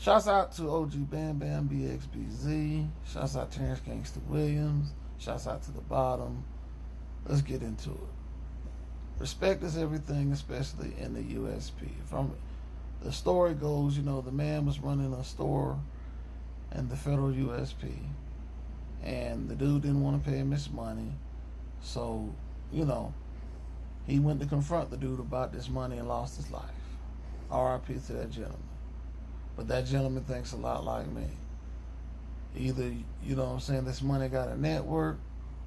Shouts out to OG Bam Bam BXBZ. Shouts out Terrence Gangster Williams. Shouts out to the bottom. Let's get into it. Respect is everything, especially in the USP. From the story goes, the man was running a store in the federal USP, and the dude didn't want to pay him his money, so he went to confront the dude about this money and lost his life. R.I.P. to that gentleman. But that gentleman thinks a lot like me. Either, this money got a network,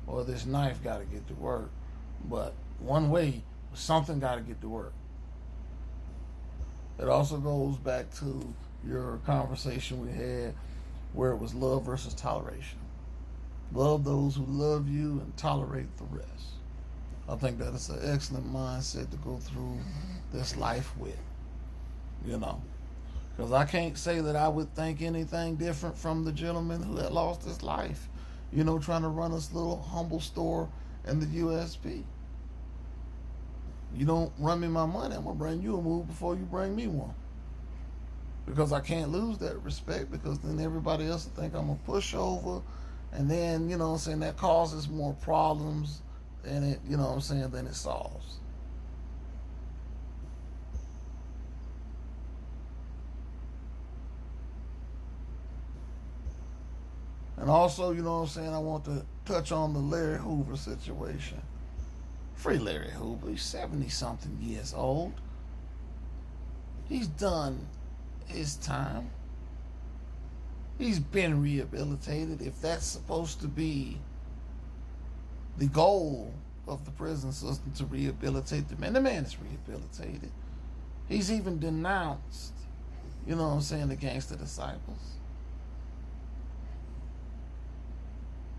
or this knife got to get to work. But one way, something got to get to work. It also goes back to your conversation we had where it was love versus toleration. Love those who love you and tolerate the rest. I think that is an excellent mindset to go through this life with, Because I can't say that I would think anything different from the gentleman who had lost his life, trying to run this little humble store in the USP. You don't run me my money, I'm going to bring you a move before you bring me one. Because I can't lose that respect, because then everybody else will think I'm a pushover. And then, that causes more problems than than it solves. And also, I want to touch on the Larry Hoover situation. Free Larry Hoover, he's 70-something years old. He's done his time. He's been rehabilitated. If that's supposed to be the goal of the prison system, to rehabilitate the man is rehabilitated. He's even denounced, the gangster disciples.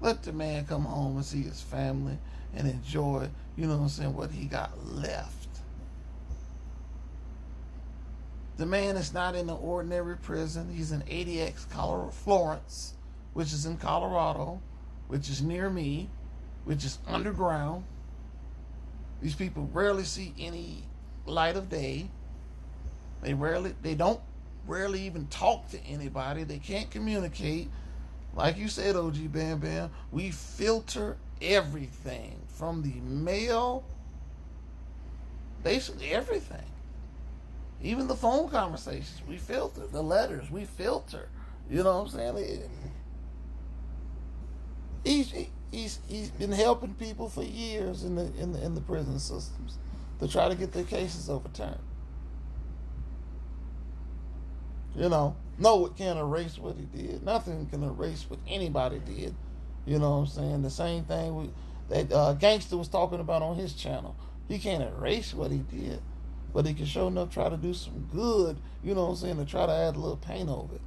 Let the man come home and see his family and enjoy, what he got left. The man is not in an ordinary prison. He's in ADX Florence, which is in Colorado, which is near me, which is underground. These people rarely see any light of day. They don't rarely even talk to anybody. They can't communicate. Like you said, OG Bam Bam, we filter everything from the mail, basically everything. Even the phone conversations, we filter. The letters, we filter. You know what I'm saying? He's been helping people for years in the prison systems to try to get their cases overturned. No, it can't erase what he did. Nothing can erase what anybody did. The same thing that Gangster was talking about on his channel. He can't erase what he did, but he can sure enough try to do some good, to try to add a little paint over it.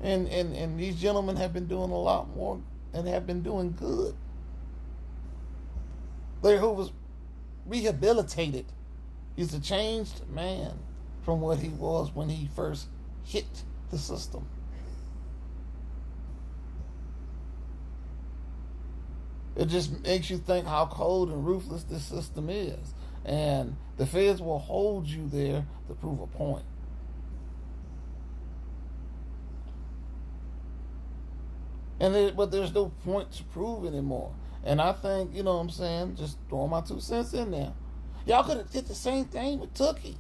And these gentlemen have been doing a lot more and have been doing good. Larry Hoover's rehabilitated. He's a changed man from what he was when he first hit the system. It just makes you think how cold and ruthless this system is. And the feds will hold you there to prove a point. But there's no point to prove anymore. And I think, just throwing my 2 cents in there. Y'all could have did the same thing with Tookie.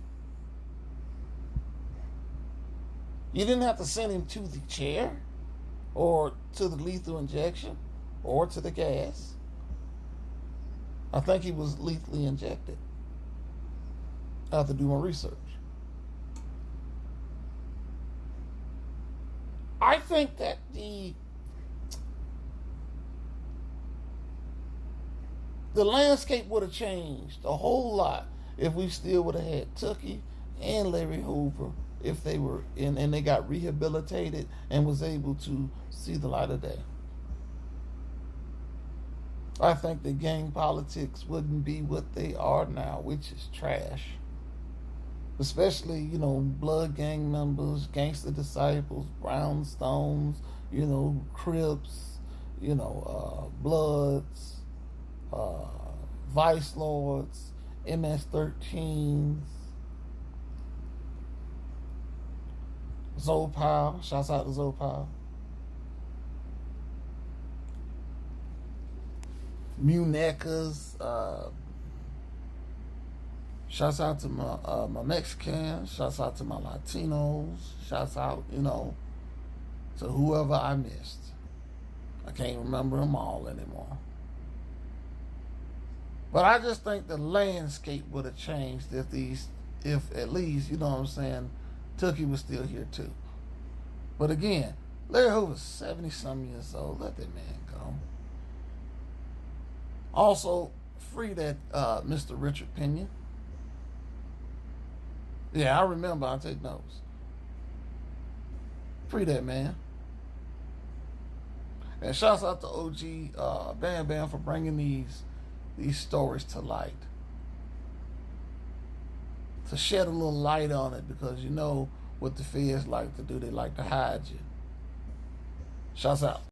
You didn't have to send him to the chair, or to the lethal injection, or to the gas. I think he was lethally injected. I have to do my research. I think that the landscape would have changed a whole lot if we still would have had Tookie and Larry Hoover, if they were in and they got rehabilitated and was able to see the light of day. I think the gang politics wouldn't be what they are now, which is trash. Especially, blood gang members, gangster disciples, brownstones, Crips, Bloods, Vice Lords, MS-13s. Zopal. Shouts out to Zopal. Munekas. Shouts out to my Mexicans. Shouts out to my Latinos. Shouts out, to whoever I missed. I can't remember them all anymore. But I just think the landscape would have changed if at least, you know what I'm saying, Tookie was still here too. But again, Larry Hoover's 70-some years old. Let that man go. Also, free that Mr. Richard Pena. Yeah, I remember. I take notes. Free that man. And shouts out to OG Bam Bam for bringing these stories to light. To shed a little light on it, because you know what the feds like to do. They like to hide you. Shouts out.